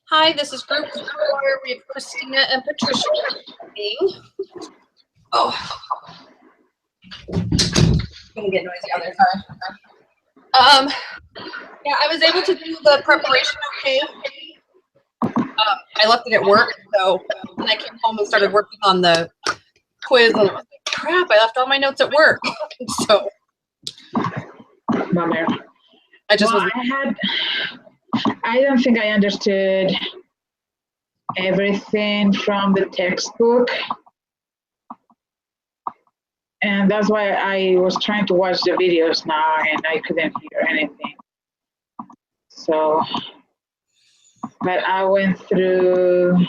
Hi, this is group 4. We have Christina and Patricia. Oh, it's gonna get noisy out there. Sorry. Yeah, I was able to do the preparation okay. I left it at work, so when I came home and started working on the quiz, I was like, crap, I left all my notes at work. So Bummer. I just I don't think I understood everything from the textbook. And that's why I was trying to watch the videos now and I couldn't hear anything. So, but I went through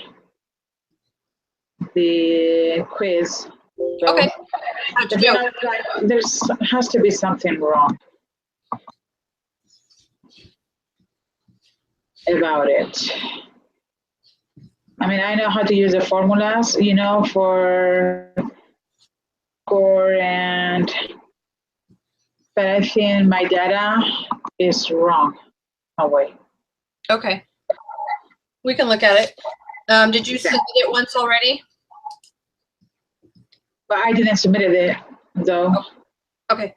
the quiz. So, okay. There has to be something wrong about it. I mean, I know how to use the formulas, you know, for score but I think my data is wrong. Oh, wait. Okay. We can look at it. Did you submit it once already? But I didn't submit it though. Okay.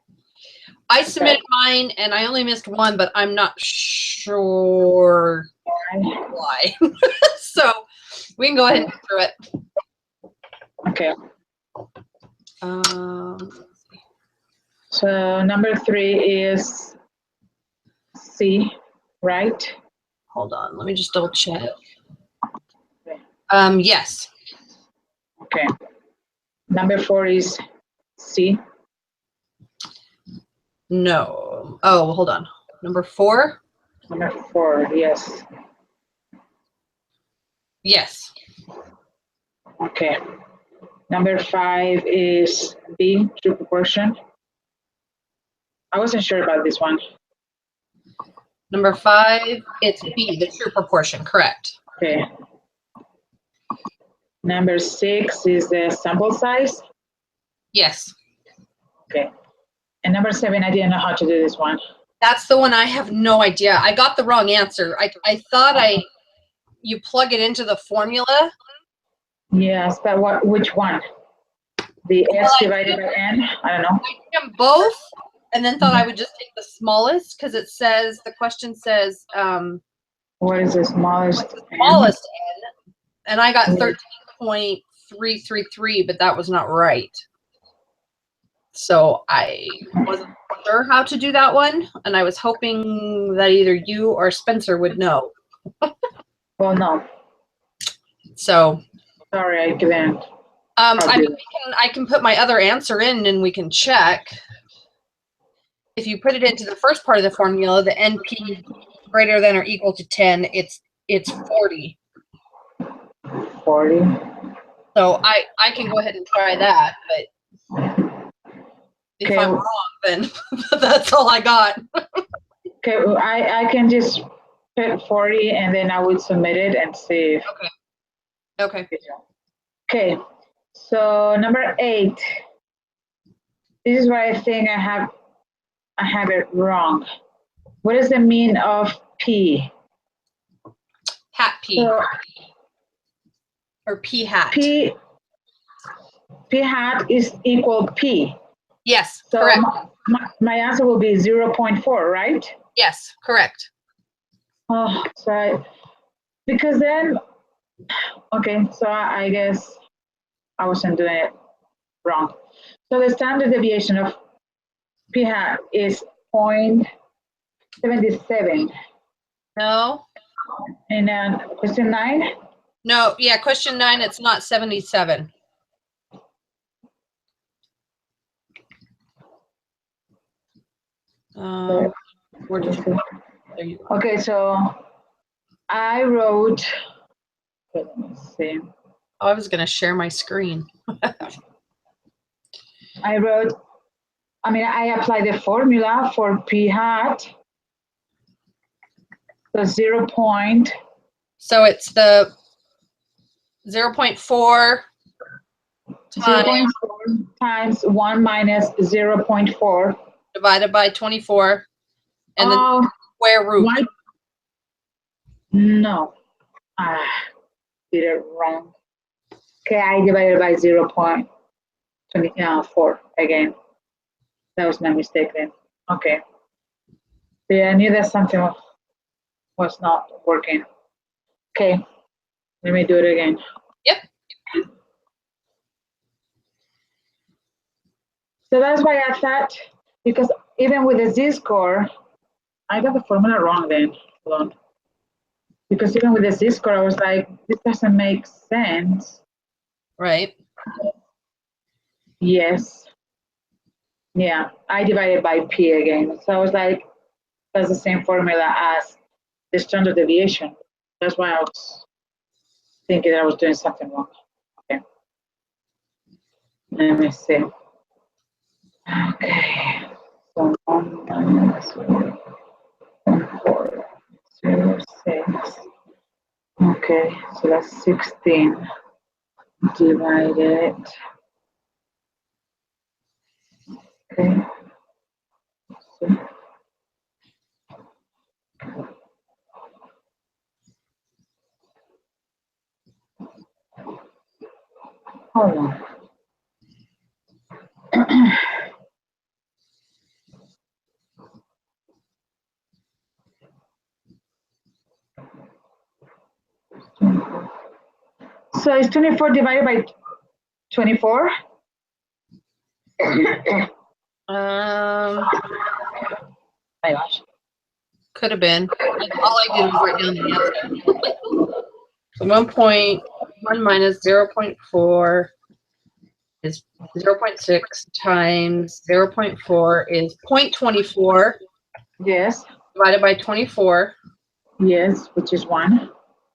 I submitted mine and I only missed one, but I'm not sure why. So we can go ahead and go through it. Okay. So number 3 is C, right? Hold on, let me just double check. Yes. Okay. Number 4 is C. No. Oh, hold on. Number 4? Number 4, yes. Yes. Okay. Number 5 is B, true proportion. I wasn't sure about this one. Number 5, it's B, the true proportion, correct. Okay. Number 6 is the sample size. Yes. Okay. And number 7, I didn't know how to do this one. That's the one I have no idea. I got the wrong answer. I thought you plug it into the formula. Yes, but which one? The S divided by N? I don't know. I did them both and then thought I would just take the smallest because it says, the question says, what is the smallest? What's the smallest N? And I got 13.333, but that was not right. So I wasn't sure how to do that one, and I was hoping that either you or Spencer would know. Well, no. So sorry, I couldn't. I can put my other answer in, and we can check. If you put it into the first part of the formula, the NP greater than or equal to 10, it's 40. 40. So I can go ahead and try that, but if I'm wrong, then that's all I got. Okay, I can just put 40 and then I would submit it and see if. Okay. Okay, so number 8. This is where I think I have it wrong. What is the mean of P? Hat P. So, or P hat. P hat is equal P. Yes, so correct. My answer will be 0.4, right? Yes, correct. Oh, so because then, okay, so I guess I wasn't doing it wrong. So the standard deviation of P hat is 0.77. No. And question 9? No, yeah, question 9, it's not 77. Where did you go? There you go. Okay, so I wrote, okay, let me see. Oh, I was going to share my screen. I applied the formula for P hat. So 0. So it's the 0.4 times 1 minus 0.4 divided by 24 and then square root. No, Did it wrong. Okay, I divided by 0.24 again. That was my mistake then. Okay. Yeah, I knew that something was not working. Okay, let me do it again. Yep. So that's why I thought, because even with the z-score, I got the formula wrong then. Hold on. Because even with the z-score, I was like, this doesn't make sense. Right. Yes. Yeah, I divided by p again. So I was like, that's the same formula as the standard deviation. That's why I was thinking I was doing something wrong. Okay. Let me see. Okay. So 1 minus 4, 0, 6. Okay, so that's 16 divided. Okay. So, hold on. So it's 24 divided by 24? My gosh. Could have been. All I did was write down the answer. So 1.1 minus 0.4 is 0.6 times 0.4 is 0.24 Yes. divided by 24, Yes, which is 1.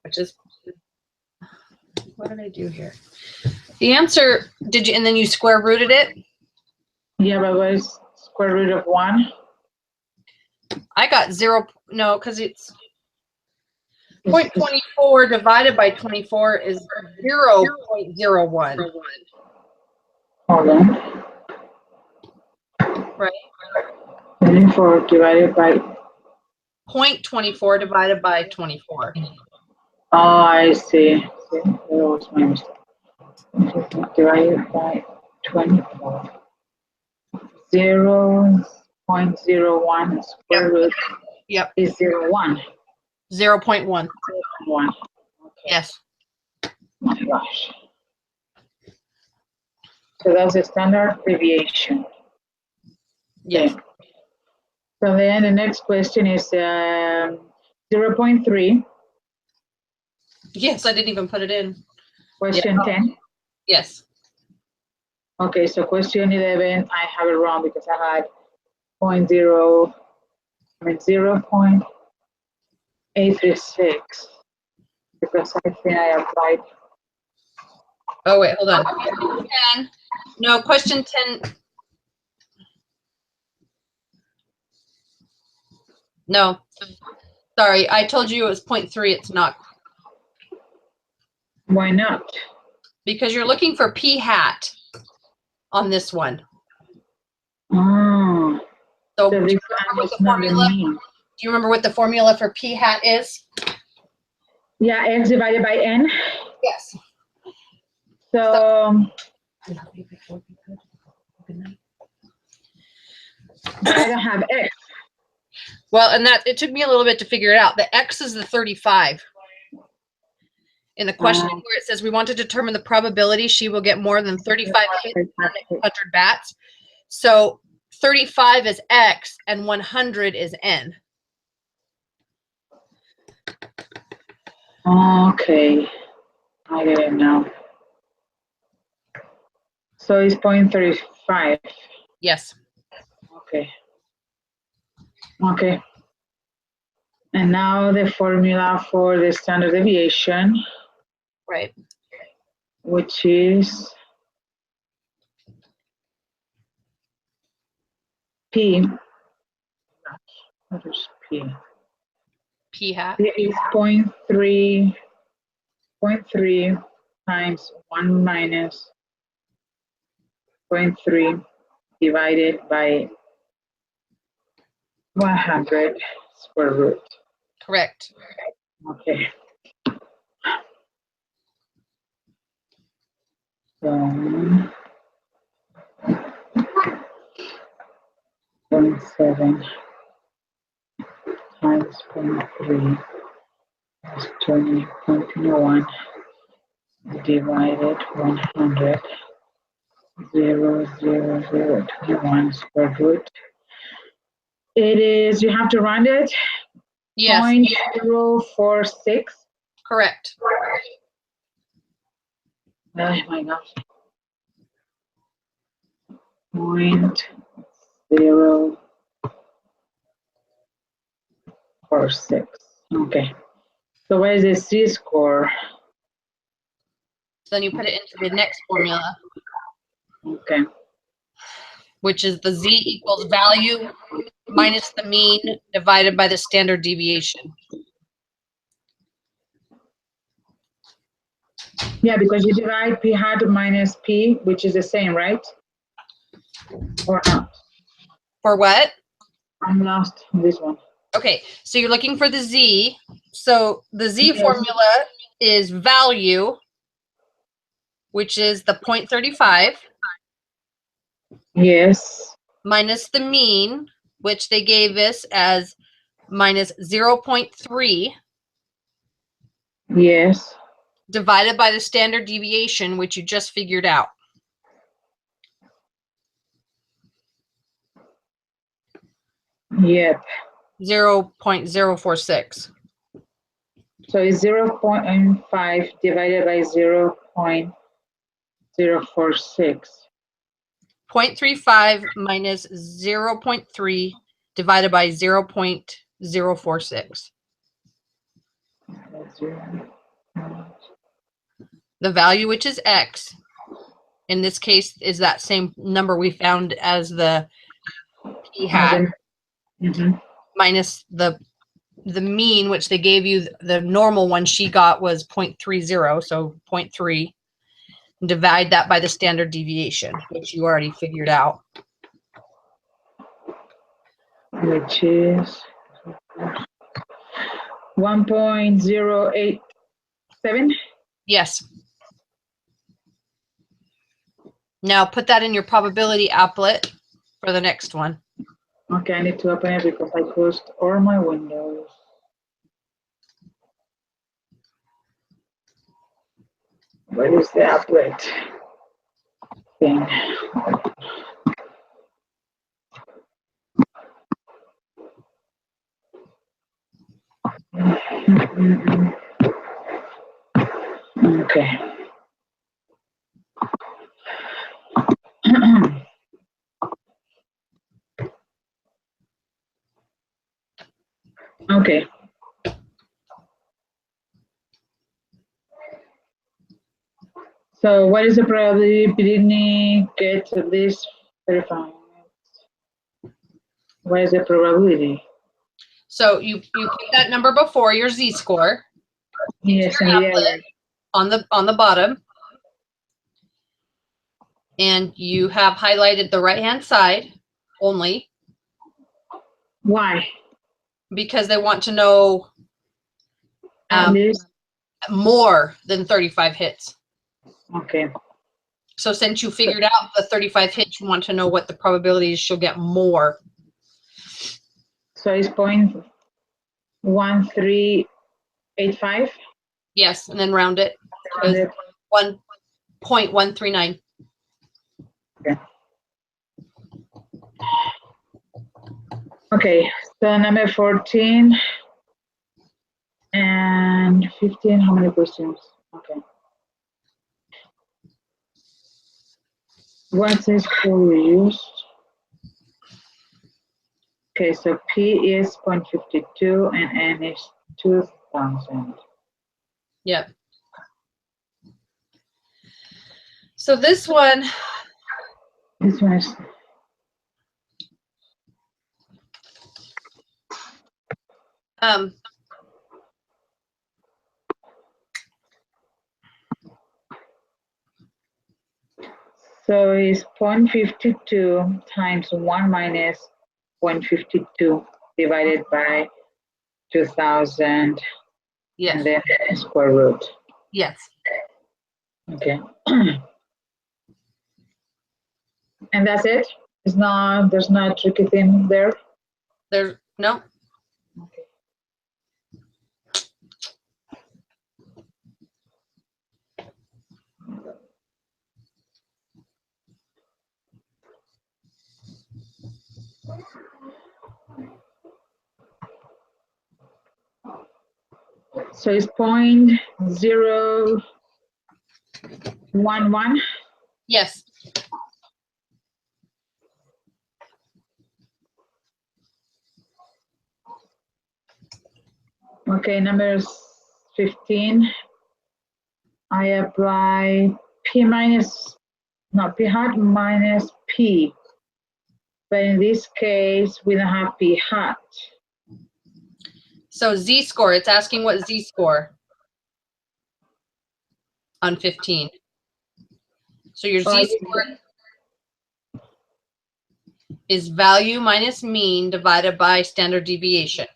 which is, what did I do here? The answer, did you, and then you square rooted it? Yeah, but what is square root of 1? I got 0, no, because it's 0.24 divided by 24 is 0.01. Hold on. Right. 24 divided by. 0.24 divided by 24. Oh, I see. That was my mistake. Divided by 24. 0.01 square root Yep. is 0.1. 0.1. 1. Yes. My gosh. So that's the standard deviation. Yes. Okay. So then the next question is 0.3. Yes, I didn't even put it in. Question 10. Yes. Okay, so question 11, I have it wrong because I had 0.836 because I think I applied. Oh, wait, hold on. 10. No, question 10. No, sorry. I told you it was 0.3. It's not. Why not? Because you're looking for p hat on this one. Oh, So so do this you one remember what is the not the formula? mean. Do you remember what the formula for p hat is? Yeah, x divided by n. Yes. So I don't have x. Well, and that it took me a little bit to figure it out. The x is the 35. In the question where it says we want to determine the probability she will get more than 35 hits in 100 bats. So 35 is x and 100 is n. Okay, I get it now. So it's 0.35. Yes. Okay. Okay. And now the formula for the standard deviation, Right. which is P. What is P? P hat. P is 0.3 times 1 minus 0.3 divided by 100 square root. Correct. Okay. So 0.7 times 0.3 is 20.21 divided 100. 0.0021 square root. It is, you have to round it, Yes, 0.046. correct. Oh my gosh. 0.046. Okay. So what is the Z-score? So then you put it into the next formula, Okay. which is the Z equals value minus the mean divided by the standard deviation. Yeah, because you divide P hat minus P, which is the same, right? Or not? For what? I'm lost on this one. Okay, so you're looking for the Z. So the Z Yes. formula is value, which is the 0.35, Yes. minus the mean, which they gave us as minus 0.3, Yes. divided by the standard deviation, which you just figured out. Yep. 0.046. So it's 0.5 divided by 0.046. 0.35 minus 0.3 divided by 0.046. The value, which is X, in this case, is that same number we found as the P hat, Mhm. minus the mean, which they gave you. The normal one she got was 0.30, so 0.3. Divide that by the standard deviation, which you already figured out. Which is 1.087. Yes. Now put that in your probability applet for the next one. Okay, I need to open it because I closed all my windows. Where is the applet thing? Okay. Okay. So what is the probability Brittany gets at least 35? What is the probability? So you put that number before your Z-score Yes, and the other. on the bottom, and you have highlighted the right-hand side only Why? because they want to know At least. more than 35 hits. Okay. So since you figured out the 35 hits, you want to know what the probability is she'll get more. So it's 0.1385. Yes, and then round it to 1.139. Okay. Okay, so number 14 and 15, how many questions? Okay. What is fully used? Okay, so P is 0.52 and N is 2000. Yep. So this one, This one is so it's 0.52 times 1 minus 0.52 divided by 2000 yes, and then square root. yes. Okay. And that's it? There's not a tricky thing there? There's no. Okay. So it's 0.011. Yes. Okay, number 15. I apply P hat minus P. But in this case, we don't have P hat. So z-score, it's asking what z-score on 15. So your z-score is value minus mean divided by standard deviation.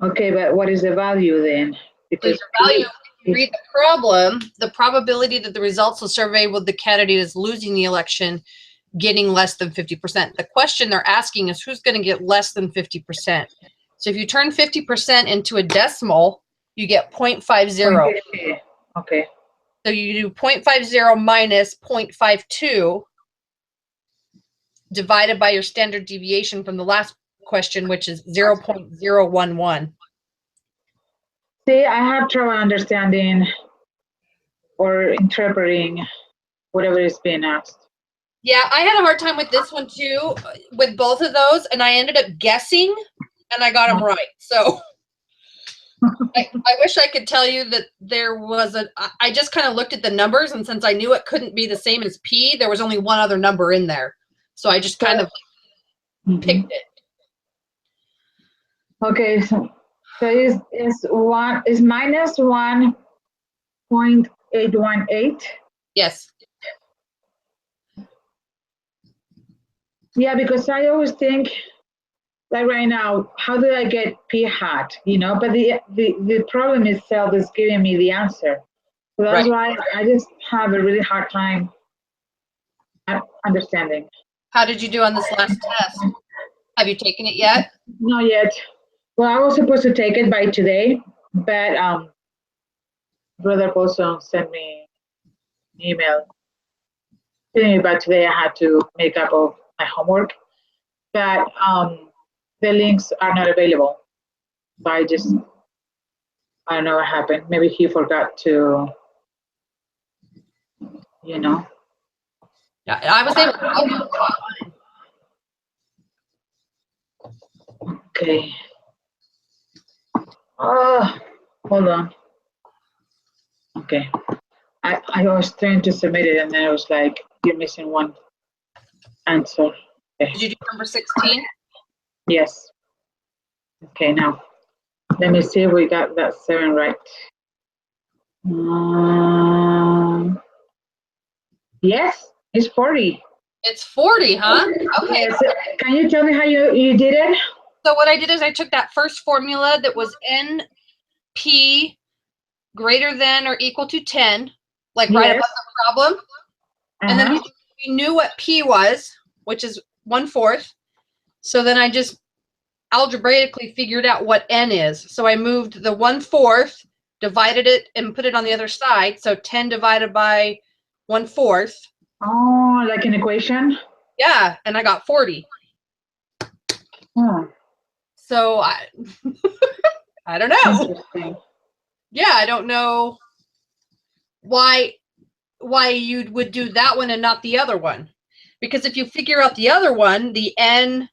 Okay, but what is the value then? Because so your value, if you read the problem, the probability that the results will survey with the candidate is losing the election getting less than 50%. The question they're asking is who's going to get less than 50%. So if you turn 50% into a decimal, you get 0.50. Okay. So you do 0.50 minus 0.52 divided by your standard deviation from the last question, which is 0.011. See, I have trouble understanding or interpreting whatever is being asked. Yeah, I had a hard time with this one too, with both of those, and I ended up guessing, and I got them right. So I wish I could tell you that there was I just kind of looked at the numbers, and since I knew it couldn't be the same as P, there was only one other number in there. So I just kind of picked it. Okay, so is minus 1.818. Yes. Yeah, because I always think, like right now, how do I get P hat? You know, but the problem itself is giving me the answer. So that's why I just have a really hard time understanding. How did you do on this last test? Have you taken it yet? Not yet. Well, I was supposed to take it by today, but Brother Bolson sent me an email telling me about today I had to make up of my homework, but the links are not available. So I don't know what happened. Maybe he forgot to, you know. Yeah, I was able to. Okay. Oh, hold on. Okay. I was trying to submit it and then I was like, you're missing one answer. Okay. Did you do number 16? Yes. Okay, now let me see if we got that 7 right. Yes, it's 40. It's 40, huh? Okay. Yes. Can you tell me how you did it? So what I did is I took that first formula that was NP greater than or equal to 10, like right above the problem. And then we knew what P was, which is 1/4. So then I just algebraically figured out what N is. So I moved the 1/4, divided it, and put it on the other side. So 10 divided by 1/4. Oh, like an equation? Yeah, and I got 40. Oh. So I don't know. Yeah, I don't know why you would do that one and not the other one. Because if you figure out the other one, the N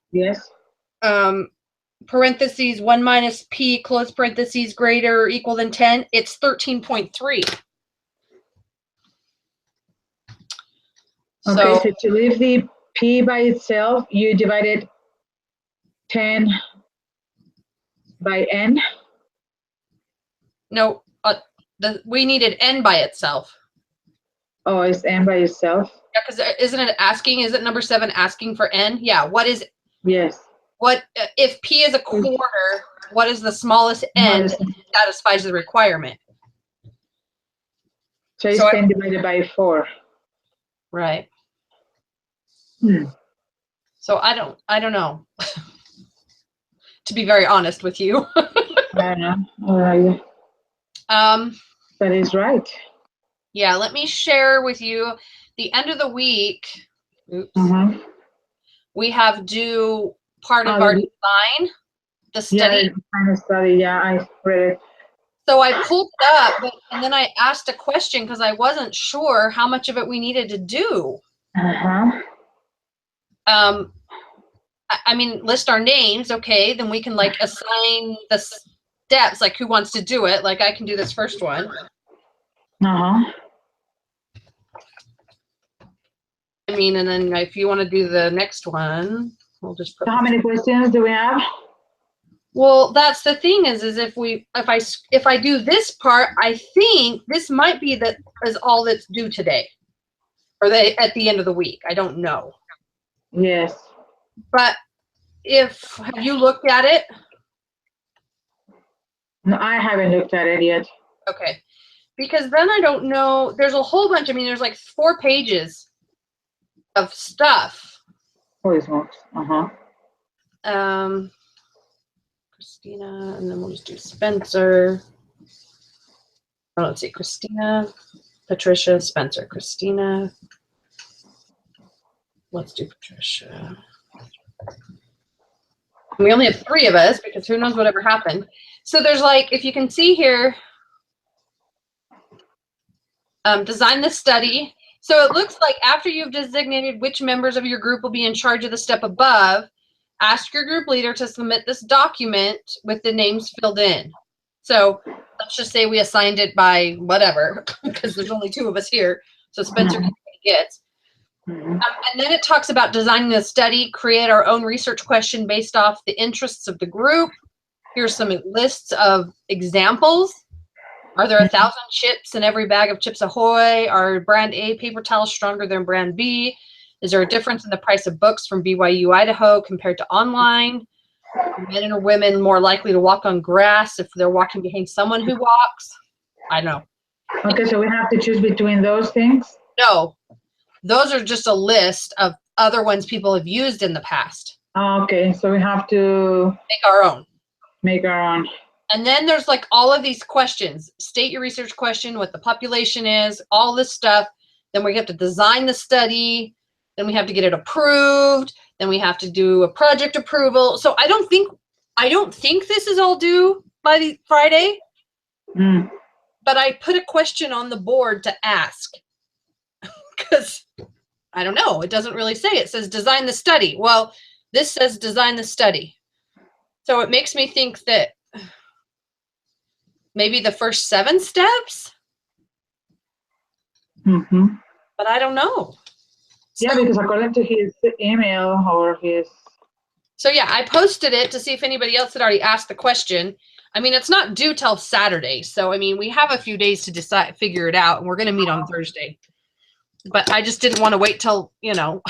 parentheses 1 minus P close parentheses greater or equal than 10, it's 13.3. Okay, so to leave the P by itself, you divided 10 by N? No, we needed N by itself. Oh, it's N by itself? Yeah, because isn't number 7 asking for N? Yeah, what is it? Yes. What if P is a quarter, what is the smallest N that satisfies the requirement? So it's 10 divided by 4. Right. So I don't know. To be very honest with you. I don't know. That is right. Yeah, let me share with you the end of the week. Oops. Mm-hmm. We have due part of our design, the study. Yeah, kind of study. Yeah, I read it. So I pulled it up, and then I asked a question because I wasn't sure how much of it we needed to do. Uh-huh. I mean, list our names, okay? Then we can like assign the steps, like who wants to do it. Like I can do this first one. Uh-huh. I mean, and then if you want to do the next one, we'll just put. So how many questions do we have? Well, that's the thing is if I do this part, I think this might be that is all that's due today, or at the end of the week. I don't know. Yes. But have you looked at it? No, I haven't looked at it yet. Okay, because then I don't know. There's a whole bunch. I mean, there's like 4 pages of stuff. Holy smokes. Uh-huh. Christina, and then we'll just do Spencer. Oh, let's see, Christina, Patricia, Spencer, Christina. Let's do Patricia. We only have 3 of us because who knows whatever happened. So there's like, if you can see here, design the study. So it looks like after you've designated which members of your group will be in charge of the step above, ask your group leader to submit this document with the names filled in. So let's just say we assigned it by whatever, because there's only 2 of us here. So Spencer gets. And then it talks about designing a study, create our own research question based off the interests of the group. Here's some lists of examples. Are there 1,000 chips in every bag of Chips Ahoy? Are brand A paper towels stronger than brand B? Is there a difference in the price of books from BYU Idaho compared to online? Are men or women more likely to walk on grass if they're walking behind someone who walks? I don't know. Okay, so we have to choose between those things? No, those are just a list of other ones people have used in the past. Okay, so we have to make our own. Make our own. And then there's like all of these questions. State your research question, what the population is, all this stuff. Then we have to design the study. Then we have to get it approved. Then we have to do a project approval. So I don't think this is all due by Friday. But I put a question on the board to ask because I don't know. It doesn't really say. It says design the study. Well, this says design the study. So it makes me think that maybe the first 7 steps. But I don't know. Yeah, because according to his email or his. So yeah, I posted it to see if anybody else had already asked the question. I mean, it's not due till Saturday. So, I mean, we have a few days to figure it out, and we're going to meet on Thursday. But I just didn't want to wait till, Yeah,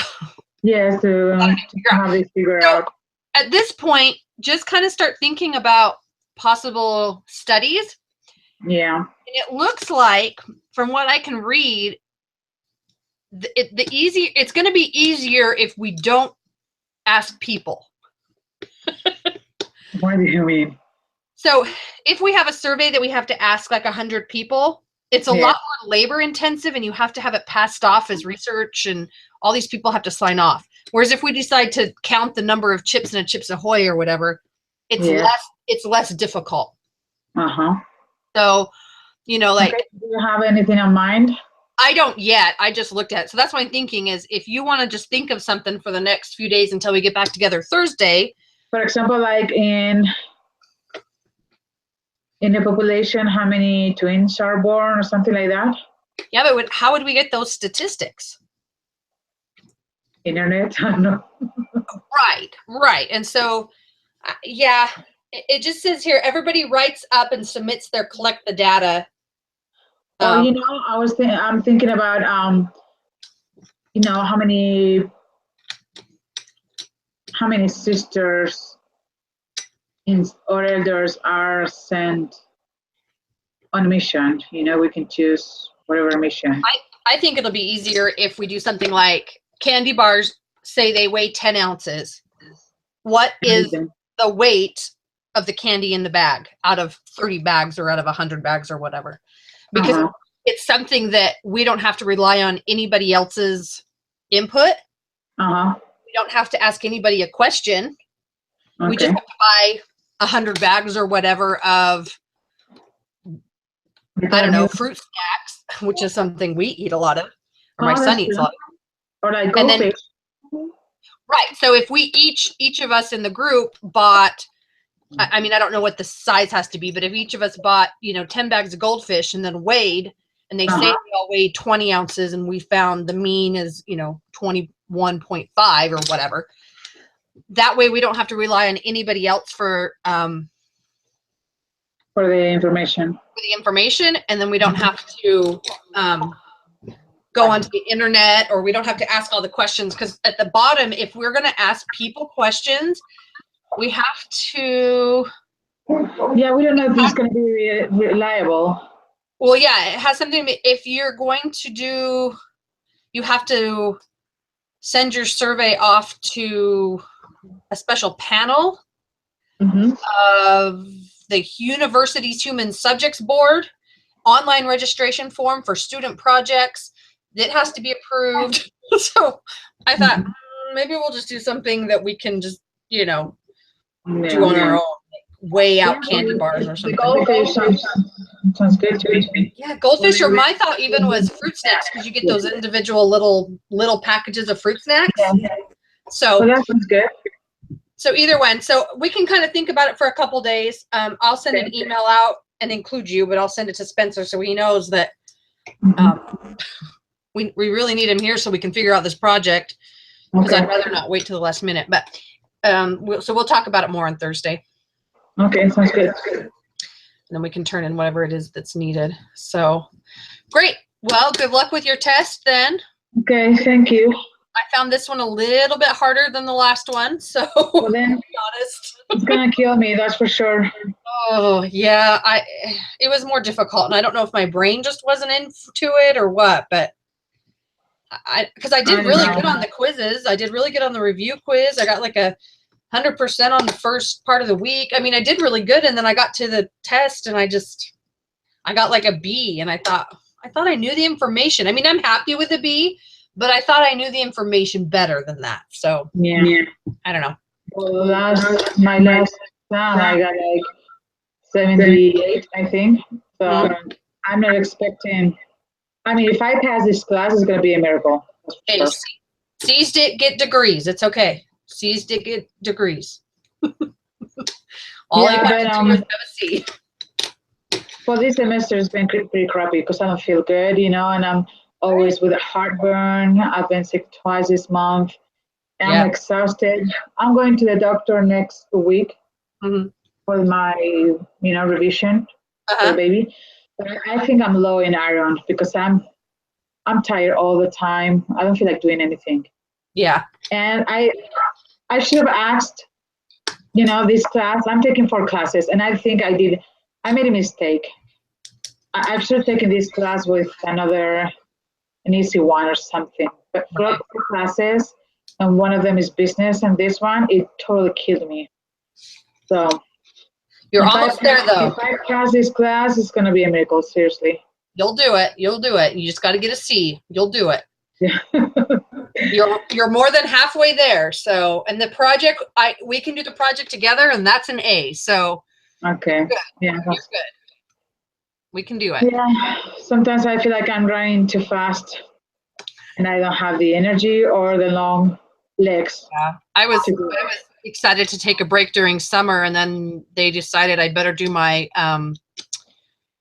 to have it figured out. At this point, just kind of start thinking about possible studies. Yeah. And it looks like, from what I can read, it's going to be easier if we don't ask people. What do you mean? So if we have a survey that we have to ask like 100 people, it's a lot more labor intensive and you have to have it passed off as research and all these people have to sign off. Whereas if we decide to count the number of chips in a Chips Ahoy or whatever, it's less difficult. So, like. Okay. Do you have anything in mind? I don't yet. I just looked at it. So that's what I'm thinking is if you want to just think of something for the next few days until we get back together Thursday. For example, like in the population, how many twins are born or something like that? Yeah, but how would we get those statistics? Internet? I don't know. Right. And so, it just says here, everybody writes up and submits collect the data. I'm thinking about, how many sisters or elders are sent on a mission. We can choose whatever mission. I think it'll be easier if we do something like candy bars say they weigh 10 ounces. What is the weight of the candy in the bag out of 30 bags or out of 100 bags or whatever? Because it's something that we don't have to rely on anybody else's input. We don't have to ask anybody a question. We just have to buy 100 bags or whatever of, I don't know, fruit snacks, which is something we eat a lot of, or my son eats a lot. Or like goldfish. Right. So if we each of us in the group bought, I mean, I don't know what the size has to be, but if each of us bought, 10 bags of goldfish and then weighed, and they say they all weighed 20 ounces and we found the mean is, 21.5 or whatever. That way we don't have to rely on anybody else for the information. And then we don't have to go onto the internet, or we don't have to ask all the questions, because at the bottom, if we're going to ask people questions, we have to. Yeah, we don't know if it's going to be reliable. Well, yeah, it has something. If you're going to do, you have to send your survey off to a special panel of the university's Human Subjects Board, online registration form for student projects. It has to be approved. So I thought maybe we'll just do something that we can just, do on our own, like weigh out candy bars or something. Goldfish sounds good to me. Yeah, goldfish, or my thought even was fruit snacks, because you get those individual little packages of fruit snacks. So that sounds good. So either one. So we can kind of think about it for a couple days. I'll send an email out and include you, but I'll send it to Spencer so he knows that we really need him here so we can figure out this project, because I'd rather not wait till the last minute. But so we'll talk about it more on Thursday. Okay, sounds good. And then we can turn in whatever it is that's needed. So great. Well, good luck with your test then. Okay, thank you. I found this one a little bit harder than the last one, so well, then, to be honest. It's gonna kill me, that's for sure. Oh yeah, it was more difficult, and I don't know if my brain just wasn't into it or what, but because I did really good on the quizzes. I did really good on the review quiz. I got like 100% on the first part of the week. I mean, I did really good, and then I got to the test and I got like a B, and I thought I knew the information. I mean, I'm happy with a B, but I thought I knew the information better than that. So yeah, I don't know. Well, my last exam, I got like 78, I think. So I'm not expecting. I mean, if I pass this class, it's gonna be a miracle. Hey, C's get degrees. It's okay. C's get degrees. All you have to do is have a C. Well, this semester has been pretty crappy because I don't feel good, and I'm always with a heartburn. I've been sick twice this month. And I'm exhausted. I'm going to the doctor next week for my, revision for the baby. But I think I'm low in iron because I'm tired all the time. I don't feel like doing anything. Yeah. And I should have asked, this class. I'm taking 4 classes, and I think I made a mistake. I should have taken this class with an easy one or something. But 4 classes, and one of them is business, and this one, it totally killed me. So you're almost there, though. If I pass this class, it's going to be a miracle, seriously. You'll do it. You just got to get a C. You'll do it. Yeah. You're more than halfway there. So, and the project, we can do the project together, and that's an A. So, okay. Yeah. You're good. We can do it. Yeah. Sometimes I feel like I'm running too fast, and I don't have the energy or the long legs. Yeah. I was excited to take a break during summer, and then they decided I better do my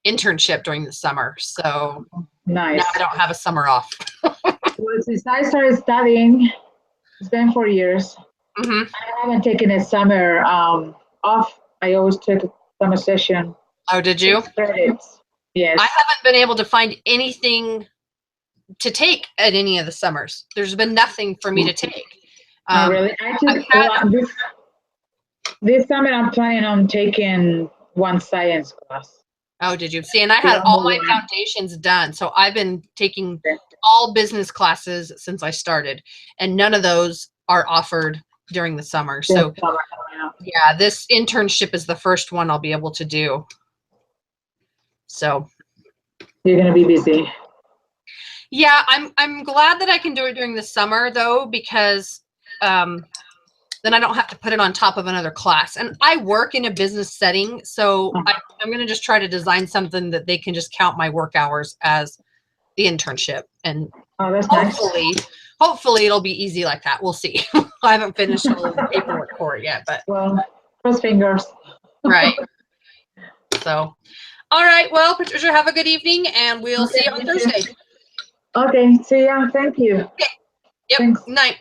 internship during the summer. So nice. Now I don't have a summer off. Well, since I started studying, it's been 4 years. I haven't taken a summer off. I always took a summer session. Oh, did you? 6 credits. Yes. I haven't been able to find anything to take at any of the summers. There's been nothing for me to take. Really? This summer I'm planning on taking 1 science class. Oh, did you? See, and I had all my foundations done. So I've been taking all business classes since I started, and none of those are offered during the summer. So yeah, this internship is the first one I'll be able to do. So you're gonna be busy. Yeah, I'm glad that I can do it during the summer though, because then I don't have to put it on top of another class. And I work in a business setting, so I'm going to just try to design something that they can just count my work hours as the internship. And that's hopefully it'll be easy like that. We'll see. I haven't finished all the paperwork for it yet, but well, cross fingers. Right. So, all right. Well, Patricia, have a good evening, and we'll see you on Thursday. Okay. See ya. Thank you. Okay. Yep. Thanks. Night.